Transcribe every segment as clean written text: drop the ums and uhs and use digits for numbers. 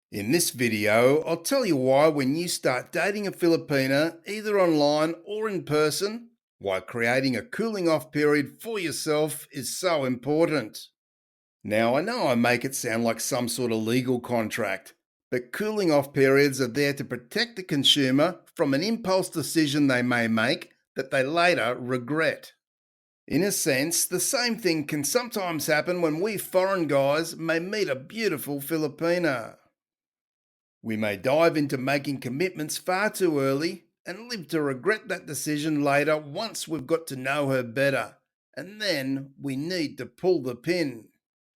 In this video, I'll tell you why when you start dating a Filipina, either online or in person, why creating a cooling off period for yourself is so important. Now, I know I make it sound like some sort of legal contract, but cooling off periods are there to protect the consumer from an impulse decision they may make that they later regret. In a sense, the same thing can sometimes happen when we foreign guys may meet a beautiful Filipina. We may dive into making commitments far too early and live to regret that decision later once we've got to know her better, and then we need to pull the pin.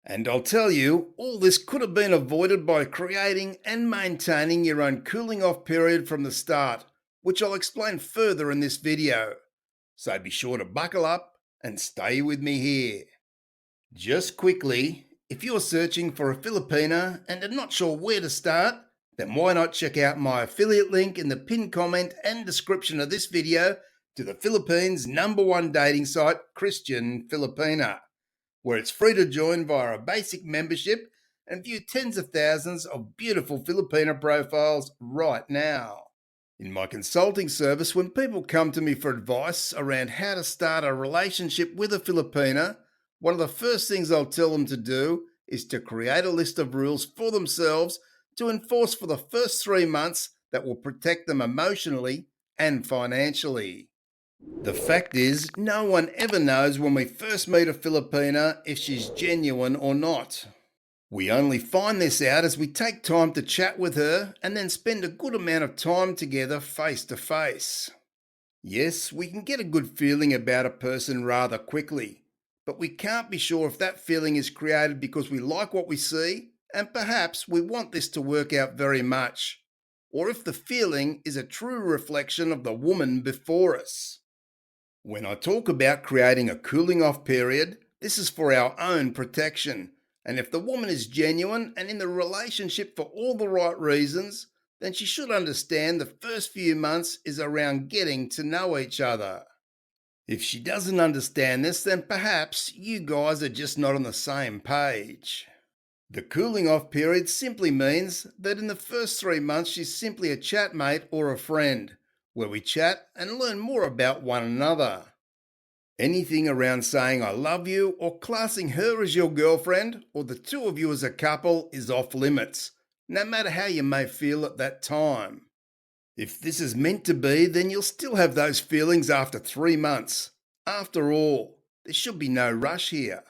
And I'll tell you, all this could have been avoided by creating and maintaining your own cooling off period from the start, which I'll explain further in this video. So be sure to buckle up and stay with me here. Just quickly, if you're searching for a Filipina and are not sure where to start, then why not check out my affiliate link in the pinned comment and description of this video to the Philippines' #1 dating site, Christian Filipina, where it's free to join via a basic membership and view tens of thousands of beautiful Filipina profiles right now. In my consulting service, when people come to me for advice around how to start a relationship with a Filipina, one of the first things I'll tell them to do is to create a list of rules for themselves to enforce for the first 3 months that will protect them emotionally and financially. The fact is, no one ever knows when we first meet a Filipina if she's genuine or not. We only find this out as we take time to chat with her and then spend a good amount of time together face to face. Yes, we can get a good feeling about a person rather quickly, but we can't be sure if that feeling is created because we like what we see and perhaps we want this to work out very much, or if the feeling is a true reflection of the woman before us. When I talk about creating a cooling off period, this is for our own protection. And if the woman is genuine and in the relationship for all the right reasons, then she should understand the first few months is around getting to know each other. If she doesn't understand this, then perhaps you guys are just not on the same page. The cooling off period simply means that in the first 3 months she's simply a chat mate or a friend, where we chat and learn more about one another. Anything around saying I love you or classing her as your girlfriend or the two of you as a couple is off limits, no matter how you may feel at that time. If this is meant to be, then you'll still have those feelings after 3 months. After all, there should be no rush here.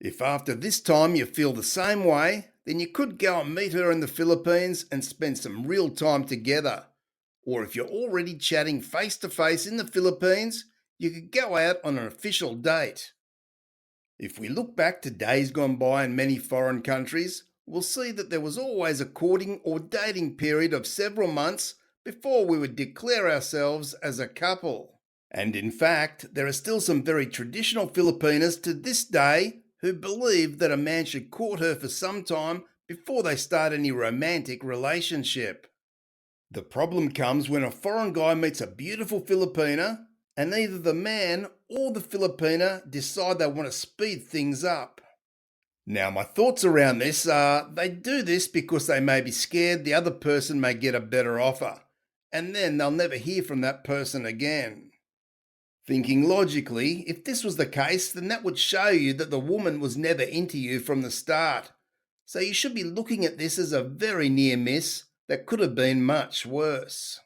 If after this time you feel the same way, then you could go and meet her in the Philippines and spend some real time together. Or if you're already chatting face to face in the Philippines, you could go out on an official date. If we look back to days gone by in many foreign countries, we'll see that there was always a courting or dating period of several months before we would declare ourselves as a couple. And in fact, there are still some very traditional Filipinas to this day who believe that a man should court her for some time before they start any romantic relationship. The problem comes when a foreign guy meets a beautiful Filipina and either the man or the Filipina decide they want to speed things up. Now, my thoughts around this are they do this because they may be scared the other person may get a better offer, and then they'll never hear from that person again. Thinking logically, if this was the case, then that would show you that the woman was never into you from the start. So you should be looking at this as a very near miss that could have been much worse.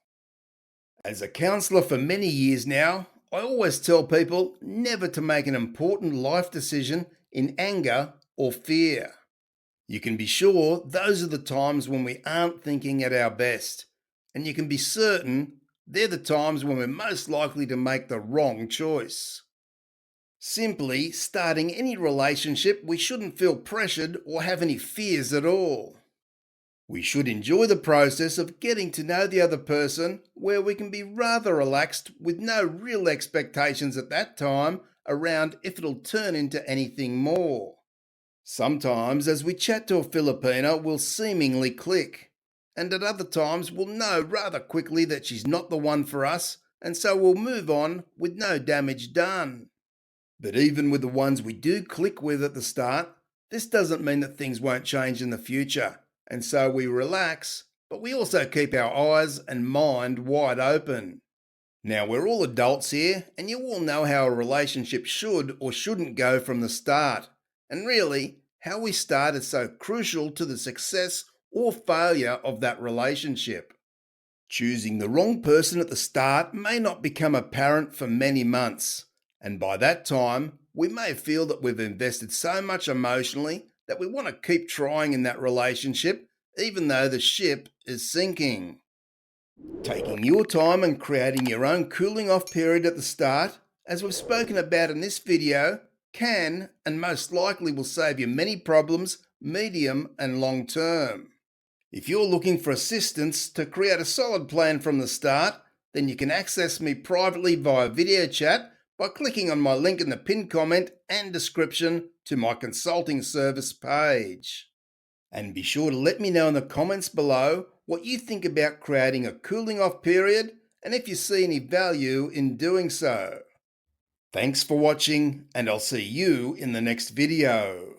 As a counsellor for many years now, I always tell people never to make an important life decision in anger or fear. You can be sure those are the times when we aren't thinking at our best, and you can be certain they're the times when we're most likely to make the wrong choice. Simply, starting any relationship, we shouldn't feel pressured or have any fears at all. We should enjoy the process of getting to know the other person where we can be rather relaxed with no real expectations at that time around if it'll turn into anything more. Sometimes as we chat to a Filipina, we'll seemingly click, and at other times we'll know rather quickly that she's not the one for us, and so we'll move on with no damage done. But even with the ones we do click with at the start, this doesn't mean that things won't change in the future, And so we relax, but we also keep our eyes and mind wide open. Now, we're all adults here, and you all know how a relationship should or shouldn't go from the start. And really, how we start is so crucial to the success or failure of that relationship. Choosing the wrong person at the start may not become apparent for many months, and by that time, we may feel that we've invested so much emotionally that we want to keep trying in that relationship, even though the ship is sinking. Taking your time and creating your own cooling off period at the start, as we've spoken about in this video, can and most likely will save you many problems, medium and long term. If you're looking for assistance to create a solid plan from the start, then you can access me privately via video chat by clicking on my link in the pinned comment and description to my consulting service page. And be sure to let me know in the comments below what you think about creating a cooling off period and if you see any value in doing so. Thanks for watching, and I'll see you in the next video.